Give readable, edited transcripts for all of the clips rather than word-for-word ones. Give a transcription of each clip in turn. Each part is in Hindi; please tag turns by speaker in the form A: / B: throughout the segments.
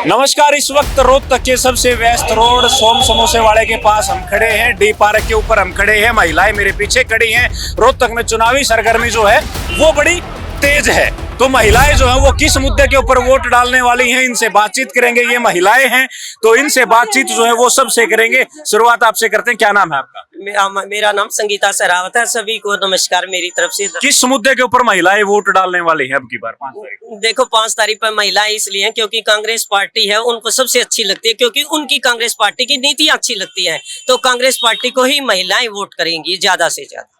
A: नमस्कार। इस वक्त रोहतक के सबसे व्यस्त रोड सोम समोसे वाले के पास हम खड़े हैं। डी पार्क के ऊपर हम खड़े हैं। महिलाएं मेरे पीछे खड़ी हैं। रोहतक में चुनावी सरगर्मी जो है वो बड़ी तेज है। तो महिलाएं जो है वो किस मुद्दे के ऊपर वोट डालने वाली हैं, इनसे बातचीत करेंगे। ये महिलाएं हैं तो इनसे बातचीत जो है वो सबसे करेंगे। शुरुआत आपसे करते हैं। क्या नाम है आपका?
B: मेरा नाम संगीता सरावत है। सभी को नमस्कार मेरी तरफ से।
A: किस मुद्दे के ऊपर महिलाएं वोट डालने वाली हैं अब की बार 5 तारीख?
B: देखो 5 तारीख पर महिलाएं इसलिए हैं क्योंकि कांग्रेस पार्टी है उनको सबसे अच्छी लगती है, क्योंकि उनकी कांग्रेस पार्टी की नीतियां अच्छी लगती हैं। तो कांग्रेस पार्टी को ही महिलाएं वोट करेंगी ज्यादा से ज्यादा।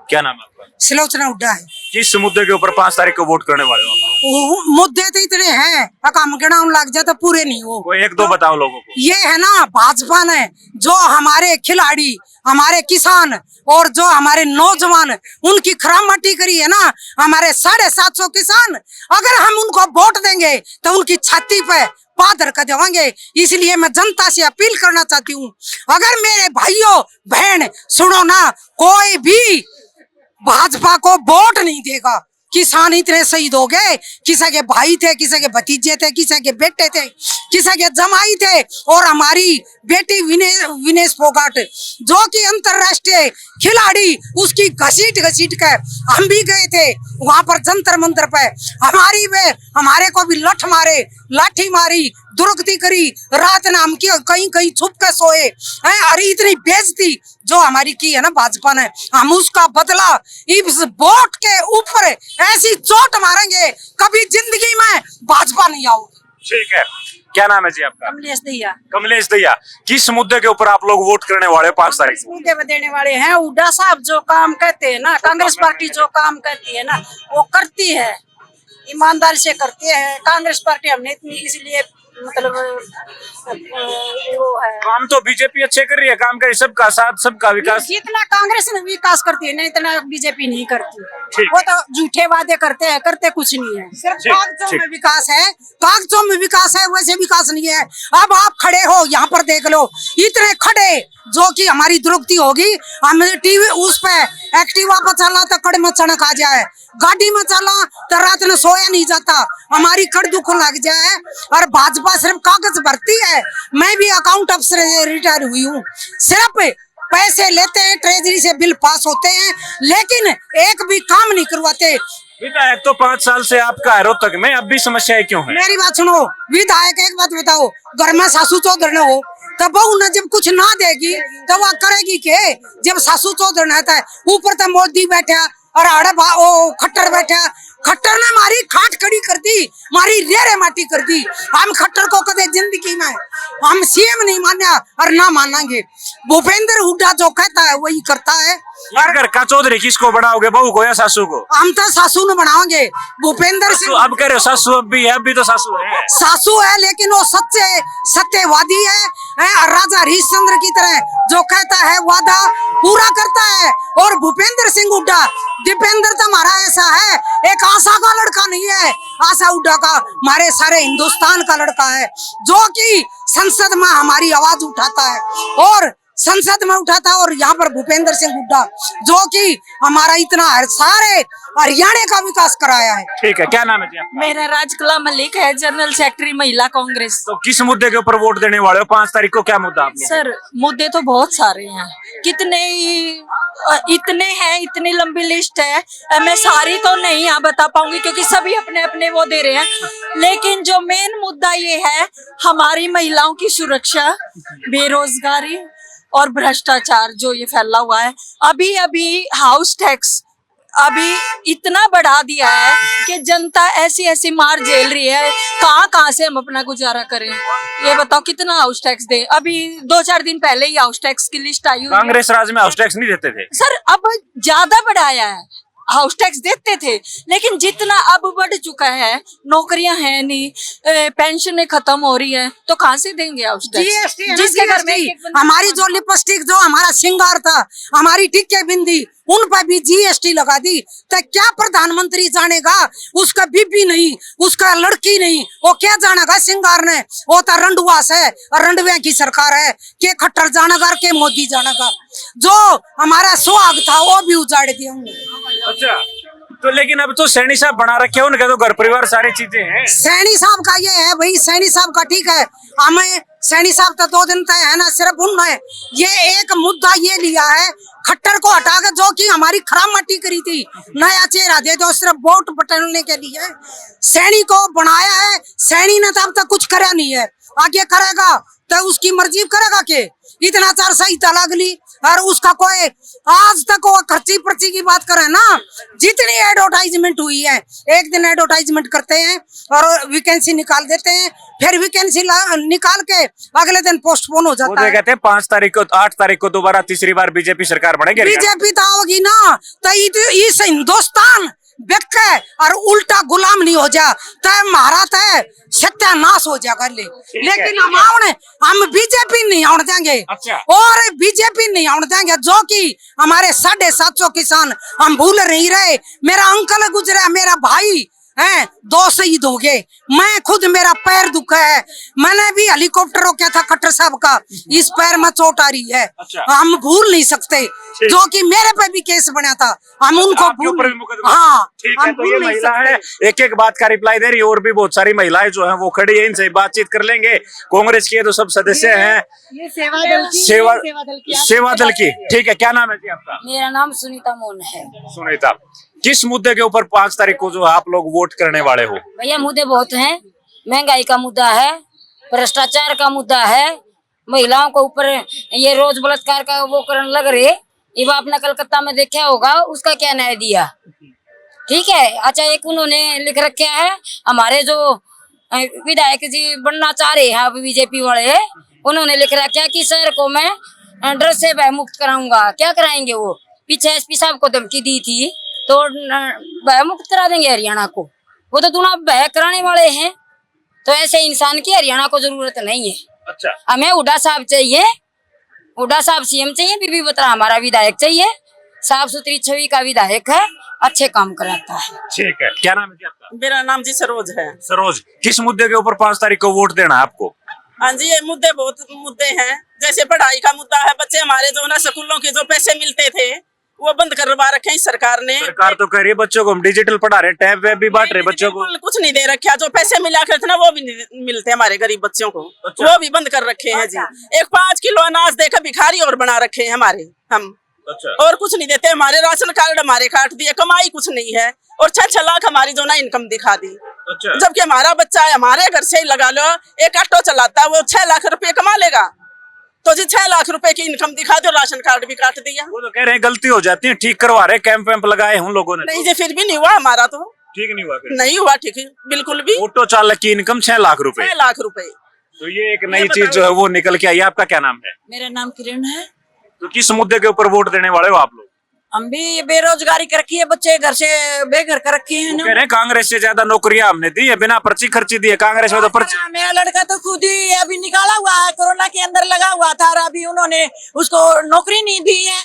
A: क्या नाम है आपका?
C: सिलोचना उड्डा है।
A: किस मुद्दे के ऊपर 5 तारीख को वोट करने वाले हो आप?
C: मुद्दे तो इतने हैं, काम गिना लग जाए तो पूरे नहीं हो।
A: कोई एक दो बताओ लोगों को।
C: ये है ना, भाजपा ने जो हमारे खिलाड़ी, हमारे किसान और जो हमारे नौजवान उनकी खरामाटी करी है ना, हमारे 750 किसान, अगर हम उनको वोट देंगे तो उनकी छाती पे पादर का देवांगे। इसलिए मैं जनता से अपील करना चाहती हूँ, अगर मेरे भाइयों बहन सुनो ना, कोई भी भाजपा को वोट नहीं देगा। किसान इतने शहीद हो गए, किसी के भाई थे, किसी के भतीजे थे, किसी के बेटे थे, किसी के जमाई थे। और हमारी बेटी विनेश फोगाट जो कि अंतरराष्ट्रीय खिलाड़ी, उसकी घसीट के हम भी गए थे वहां पर जंतर मंतर पे। हमारे को भी लाठी मारी, दुर्गति करी, रात नाम की कहीं छुप के सोए हैं। अरे इतनी बेइज्जती जो हमारी की है ना भाजपा ने, हम उसका बदला इस वोट के ऊपर ऐसी चोट मारेंगे, कभी जिंदगी में भाजपा नहीं आओगी।
A: ठीक है। क्या नाम है जी आपका?
C: कमलेश दैया।
A: कमलेश दैया, किस मुद्दे के ऊपर आप लोग वोट करने वाले हो 5 तारीख को?
C: मुद्दे देने वाले हैं। हुड्डा साहब जो काम कहते हैं ना, कांग्रेस पार्टी जो काम करती है ना वो करती है, ईमानदारी से करती है। कांग्रेस पार्टी हमने इतनी इसलिए मतलब वो है,
A: काम तो बीजेपी अच्छे कर रही है, काम करे सबका साथ सबका विकास।
C: जितना कांग्रेस ने विकास करती है ना, इतना बीजेपी नहीं करती।
A: ठीक।
C: वो तो झूठे वादे करते हैं, करते कुछ नहीं है। सिर्फ
A: ठीक,
C: कागजों
A: ठीक।
C: में विकास है, कागजों में विकास है, वैसे विकास नहीं है। अब आप खड़े हो यहाँ पर देख लो, इतने खड़े जो कि हमारी दुर्गति होगी। हम टीवी उस पे एक्टिवा पर चला तो कड़ में चढ़क आ जाए, गाड़ी में चला तो रात में सोया नहीं जाता, हमारी कड़ दुख लग जाए। और भाजपा सिर्फ कागज भरती है। मैं भी अकाउंट अफसर रिटायर हुई हूँ। सिर्फ पैसे लेते हैं, ट्रेजरी से बिल पास होते हैं, लेकिन एक भी काम नहीं करवाते।
A: विधायक तो 5 साल से आपका है रोहतक में, अब भी समस्याएं क्यों है?
C: मेरी बात सुनो, विधायक एक बात बताओ, घर में सासू चौधर न हो तो बहू न जब कुछ ना देगी तो वह करेगी के? जब सासू चौधर रहता है, ऊपर तो मोदी बैठा और खट्टर बैठा। खट्टर ने मारी खाट खड़ी कर दी, मारी रेरे माटी कर दी। हम खट्टर को कदे जिंदगी में हम सीएम नहीं माना और ना मानेंगे। भूपेंद्र हुड्डा जो कहता है वही करता है।
A: और घर का चौधरी किसको बढ़ाओगे, बहू को या सासू को?
C: हम तो सासू न बनाओगे। भूपेंद्र सिंह
A: अब कह रहे हो सासू अब भी है, अभी तो सासू है।
C: सासू है लेकिन वो सत्यवादी है। राजा हरिश्चंद्र की तरह जो कहता है वादा पूरा करता है। और भूपेंद्र सिंह हुड्डा, दीपेंद्र तो हमारा ऐसा है, एक आशा का लड़का नहीं है। आशा हुड्डा का हमारे सारे हिंदुस्तान का लड़का है, जो कि संसद में हमारी आवाज उठाता है और संसद में उठाता है। और यहाँ पर भूपेंद्र सिंह हुड्डा जो कि हमारा इतना सारे हरियाणा का विकास कराया है।
A: ठीक है। क्या नाम है जी आपका?
D: मेरा राजकला मलिक है, जनरल सेक्रेटरी महिला कांग्रेस।
A: तो किस मुद्दे के ऊपर वोट देने वाले हो 5 तारीख को? क्या मुद्दा आपने?
D: सर मुद्दे तो बहुत सारे हैं, इतने हैं, इतनी लंबी लिस्ट है। मैं सारी तो नहीं यहाँ बता पाऊंगी क्योंकि सभी अपने अपने वो दे रहे हैं। लेकिन जो मेन मुद्दा ये है, हमारी महिलाओं की सुरक्षा, बेरोजगारी और भ्रष्टाचार जो ये फैला हुआ है। अभी हाउस टैक्स अभी इतना बढ़ा दिया है कि जनता ऐसी मार झेल रही है। कहाँ से हम अपना गुजारा करें? ये बताओ कितना हाउस टैक्स दे। अभी 2-4 दिन पहले ही हाउस टैक्स की लिस्ट आई हुई है।
A: कांग्रेस राज में हाउस टैक्स नहीं देते थे
D: सर, अब ज्यादा बढ़ाया है। हाउस टैक्स देते थे लेकिन जितना अब बढ़ चुका है, नौकरियां हैं नहीं, पेंशनें खत्म हो रही हैं, तो कहाँ से देंगे हाउस टैक्स?
C: जिसके घर में हमारी जो लिपस्टिक, जो हमारा श्रृंगार था, हमारी टिक्के बिंदी, उन पर भी जीएसटी लगा दी। तो क्या प्रधानमंत्री जानेगा? उसका बीबी नहीं, उसका लड़की नहीं, वो क्या जानेगा श्रृंगार ने? वो तो रंडुआस है और रंडुआ की सरकार है। के खट्टर जानेगा के मोदी जानेगा? जो हमारा सुहाग था वो भी उजाड़ दिया।
A: अच्छा, तो लेकिन अब तो सैनी साहब बना रखे हैं, उनका तो घर परिवार सारी चीजें हैं।
C: सैनी साहब का ये है भाई, सैनी साहब का ठीक है, हमें सैनी साहब तो 2 दिन तय है ना, सिर्फ उनने ये एक मुद्दा ये लिया है, खट्टर को हटा के जो कि हमारी खराब मट्टी करी थी, नया चेहरा दे दो, सिर्फ वोट बटोरने के लिए सैनी को बनाया है। सैनी ने तो अब तक कुछ करा नहीं है, आगे करेगा तो उसकी मर्जी करेगा के इतना 4 सही तलाक ली, और उसका कोई आज तक वो खर्ची पर्ची की बात करे ना, जितनी एडवर्टाइजमेंट हुई है, एक दिन एडवर्टाइजमेंट करते हैं और वैकेंसी निकाल देते हैं, फिर वैकेंसी निकाल के अगले दिन पोस्टपोन हो जाता है।
A: कहते हैं 5 तारीख को 8 तारीख को दोबारा तीसरी बार बीजेपी सरकार बनेगी।
C: बीजेपी तो होगी ना, तो इस हिंदुस्तान व्यक्त है और उल्टा गुलाम नहीं हो जा, तय महारात है सत्यानाश हो जाएगा। लेकिन हम बीजेपी नहीं आने देंगे।
A: अच्छा।
C: और बीजेपी नहीं आने देंगे, जो कि हमारे 750 किसान हम भूल नहीं रहे। मेरा अंकल गुजरा, मेरा भाई है, 2 शहीद हो गए, मैं खुद मेरा पैर दुखा है, मैंने भी हेलीकॉप्टर रोका था खट्टर साहब का, इस पैर में चोट आ रही है।
A: अच्छा।
C: हम भूल नहीं सकते, जो कि मेरे पे भी केस बना था, हम उनको हाँ
A: ठीक है। तो ये महिला है, एक एक बात का रिप्लाई दे रही है, और भी बहुत सारी महिलाएं जो हैं वो खड़ी है, इनसे बातचीत कर लेंगे। कांग्रेस के तो सब सदस्य हैं,
D: ये सेवा दल की
A: सेवा दल की। ठीक है, क्या नाम है जी आपका?
D: मेरा नाम सुनीता मोहन है।
A: सुनीता, किस मुद्दे के ऊपर 5 तारीख को जो आप लोग वोट करने वाले हो?
E: भैया मुद्दे बहुत हैं, महंगाई का मुद्दा है, भ्रष्टाचार का मुद्दा है, महिलाओं को ऊपर ये रोज बलात्कार का वो करने लग रहे, ये आपने कलकत्ता में देखा होगा, उसका क्या न्याय दिया? ठीक है। अच्छा, एक उन्होंने लिख रखा है, हमारे जो विधायक जी बनना चाह रहे हैं अब बीजेपी वाले, उन्होंने लिख रखा है कि शहर को मैं ड्रग्स से भय मुक्त कराऊंगा। क्या कराएंगे वो? पीछे एसपी साहब को धमकी दी थी, तो भय मुक्त करा देंगे हरियाणा को? वो तो दूना भय कराने वाले हैं। तो ऐसे इंसान की हरियाणा को जरूरत नहीं है।
A: अच्छा।
E: हमें हुड्डा साहब चाहिए, हुड्डा साहब सीएम चाहिए, बीबी बत्रा हमारा विधायक चाहिए, साफ सुथरी छवि का विधायक है, अच्छे काम कराता है।
A: ठीक है, क्या नाम है जी आपका?
F: मेरा नाम जी सरोज है।
A: सरोज, किस मुद्दे के ऊपर 5 तारीख को वोट देना है आपको?
F: हाँ जी, ये मुद्दे बहुत मुद्दे हैं, जैसे पढ़ाई का मुद्दा है, बच्चे हमारे जो ना स्कूलों के जो पैसे मिलते थे वो बंद करवा रखे हैं सरकार ने।
A: सरकार तो कह रही है बच्चों को हम डिजिटल पढ़ा रहे, टैब वैब भी बांट रहे बच्चों को।
F: कुछ नहीं दे रखा, जो पैसे मिला करते ना वो भी नहीं मिलते हमारे गरीब बच्चों को।
A: अच्छा।
F: वो भी बंद कर रखे हैं जी। एक 5 किलो अनाज देकर भिखारी और बना रखे हैं हमारे हम।
A: अच्छा।
F: और कुछ नहीं देते, हमारे राशन कार्ड हमारे काट दिए, कमाई कुछ नहीं है, और 6 लाख हमारी जो ना इनकम दिखा दी।
A: अच्छा।
F: जबकि हमारा बच्चा है, हमारे घर से ही लगा लो, एक ऑटो चलाता है, वो 6 लाख रुपए कमा लेगा, तो जी 6 लाख रुपए की इनकम दिखा दो, राशन कार्ड भी काट दिया।
A: वो तो कह रहे हैं गलती हो जाती है, ठीक करवा रहे, कैंप वैम्प लगाए हम लोगों ने।
F: नहीं जी, फिर भी नहीं हुआ हमारा, तो
A: ठीक नहीं हुआ फिर?
F: नहीं हुआ ठीक बिल्कुल भी।
A: ऑटो चालक की इनकम 6 लाख रुपए।
F: 6 लाख रुपए।
A: तो ये एक नई चीज जो है वो निकल के आई। आपका क्या नाम है?
D: मेरा नाम किरण है।
A: तो किस मुद्दे के ऊपर वोट देने वाले हो आप लोग?
D: हम भी बेरोजगारी कर रखी है, बच्चे घर से बेघर कर रखे हैं
A: कह रहे हैं कांग्रेस से ज्यादा नौकरियां हमने दी है, बिना पर्ची खर्ची दिए। कांग्रेस में तो पर्ची।
D: मेरा लड़का तो खुद ही अभी निकाला हुआ है, कोरोना के अंदर लगा हुआ था, और अभी उन्होंने उसको नौकरी नहीं दी है।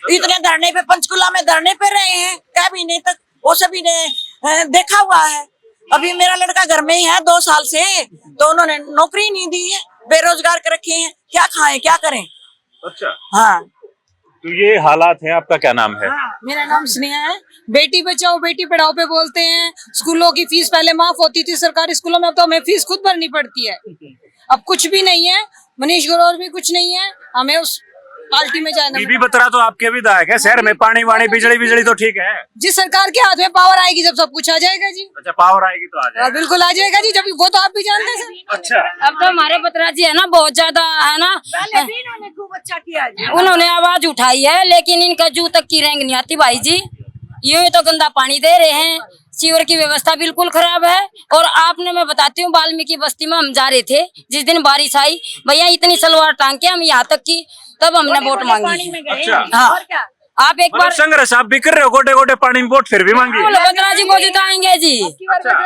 D: इतने धरने पे, पंचकुला में धरने पे रहे हैं कैबिनेट तक, वो सभी ने देखा हुआ है। अभी मेरा लड़का घर में ही है 2 साल से, तो उन्होंने नौकरी नहीं दी है, बेरोजगार कर रखे हैं, क्या खाएं क्या करें।
A: अच्छा।
D: हाँ,
A: तो ये हालात है। आपका क्या नाम है?
G: मेरा नाम स्नेहा है। बेटी बचाओ बेटी पढ़ाओ पे बोलते हैं, स्कूलों की फीस पहले माफ होती थी सरकारी स्कूलों में, अब तो हमें फीस खुद भरनी पड़ती है। अब कुछ भी नहीं है, मनीष ग्रोवर भी कुछ नहीं है, हमें उस पार्टी में जाना।
A: बीबी बत्रा तो आपके विधायक है, शहर में पानी वाणी बिजली तो ठीक है।
G: जिस सरकार के हाथ में पावर आएगी जब सब कुछ आ जाएगा जी।
A: अच्छा, पावर आएगी तो आ जाएगा।
G: बिल्कुल आ जाएगा जी, जब वो तो आप भी जानते हैं सर।
A: अच्छा।
E: अब तो हमारे बत्रा जी है ना, बहुत ज्यादा है ना,
D: इन्होंने खूब अच्छा किया जी।
E: उन्होंने आवाज उठाई है, लेकिन इनका जू तक की रेंग नहीं आती भाई जी। यूं तो गंदा पानी दे रहे हैं, सीवर की व्यवस्था बिल्कुल खराब है। और आपने, मैं बताती हूँ, वाल्मीकि बस्ती में हम जा रहे थे, जिस दिन बारिश आई भैया, इतनी सलवार टांग के हम यहाँ तक की, तब हमने वोट मांगी।
A: अच्छा।
E: हाँ, आप एक बार
A: संघर्ष आप भी कर रहे हो, गोटे गोटे पानी में वोट फिर भी मांगी।
E: बत्रा जी को जिताएंगे जी।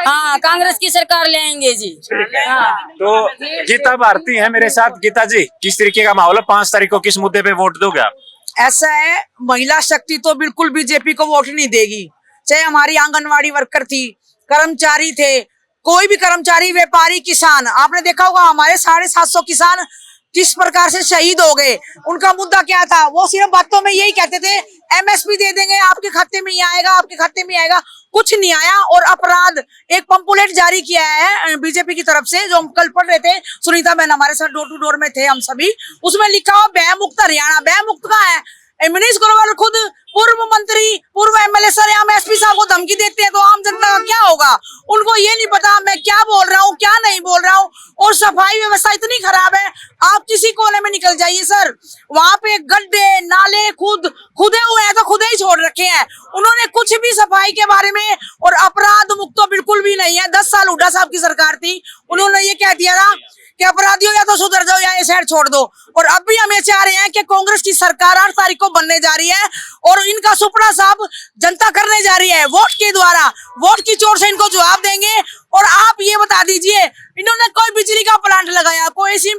E: हाँ, कांग्रेस की सरकार ले आएंगे जी। हाँ।
A: तो गीता भारती है मेरे साथ। गीता जी, किस तरीके का माहौल है? 5 तारीख को किस मुद्दे पे वोट दोगे आप?
C: ऐसा है, महिला शक्ति तो बिल्कुल बीजेपी को वोट नहीं देगी। चाहे हमारी आंगनवाड़ी वर्कर थी, कर्मचारी थे, कोई भी कर्मचारी, व्यापारी, किसान, आपने देखा होगा हमारे 750 किसान किस प्रकार से शहीद हो गए। उनका मुद्दा क्या था? वो सिर्फ बातों में यही कहते थे MSP दे देंगे, आपके खाते में ही आएगा, आपके खाते में आएगा, कुछ नहीं आया। और अपराध एक पंपलेट जारी किया है बीजेपी की तरफ से, जो हम कल पढ़ रहे थे, सुनीता बहन हमारे साथ डोर टू डोर में थे हम सभी, उसमें लिखा हुआ भय मुक्त हरियाणा। भय मुक्त का है मनीष ग्रोवर खुद पूर्व मंत्री, पूर्व MLA सरेआम SP साहब को धमकी देते हैं, तो आम जनता का क्या होगा? उनको ये नहीं पता मैं क्या बोल रहा हूँ, क्या नहीं बोल रहा हूँ। और सफाई व्यवस्था इतनी खराब है, आप किसी कोने में निकल जाइए सर, वहां पे गड्ढे नाले खुदे हुए हैं, तो खुदे ही छोड़ रखे हैं। उन्होंने कुछ भी सफाई के बारे में, और अपराध मुक्त तो बिल्कुल भी नहीं है। 10 साल हुड्डा साहब की सरकार थी, उन्होंने ये कह दिया था कि अपराधियों या तो सुधर जाओ या ये शहर छोड़ दो। और अब भी हम ये चाह रहे हैं कि कांग्रेस की सरकार 8 तारीख को बनने जा रही है, और इनका सुपड़ा साहब जनता करने जा रही है वोट के द्वारा, वोट की चोट से इनको जवाब देंगे। और आप ये बता दीजिए, इन्होंने कोई बिजली का प्लांट लगाया, कोई एशियन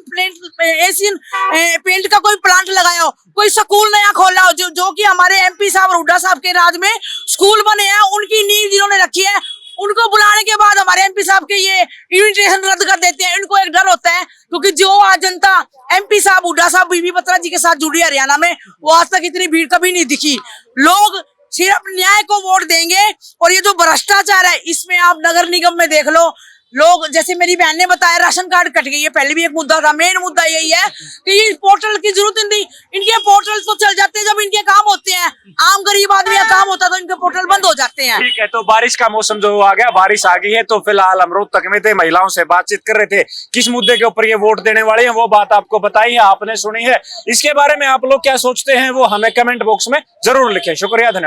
C: पेंट का कोई प्लांट लगाया हो, कोई स्कूल नया खोला हो, जो कि हमारे MP साहब और हुड्डा साहब के राज में स्कूल बने हैं, उनकी नींव जिन्होंने रखी है, उनको बुलाने के बाद हमारे MP साहब के ये इन्विटेशन रद्द कर देते हैं। इनको एक डर होता है, क्योंकि जो आज जनता MP साहब, हुड्डा साहब, बीबी बत्रा जी के साथ जुड़ी है हरियाणा में, वो आज तक इतनी भीड़ कभी नहीं दिखी। लोग सिर्फ न्याय को वोट देंगे। और ये जो भ्रष्टाचार है, इसमें आप नगर निगम में देख लो, लोग, जैसे मेरी बहन ने बताया, राशन कार्ड कट गई है, पहले भी एक मुद्दा था। मेन मुद्दा यही है कि ये पोर्टल की जरूरत नहीं, इनके पोर्टल तो चल जाते हैं जब इनके काम होते हैं। आम गरीब आदमी का काम होता तो इनके पोर्टल बंद हो जाते हैं।
A: ठीक है, तो बारिश का मौसम जो आ गया, बारिश आ गई है, तो फिलहाल हम रोहतक में थे, महिलाओं से बातचीत कर रहे थे, किस मुद्दे के ऊपर ये वोट देने वाले हैं, वो बात आपको बताई है, आपने सुनी है। इसके बारे में आप लोग क्या सोचते हैं, वो हमें कमेंट बॉक्स में जरूर लिखें। शुक्रिया, धन्यवाद।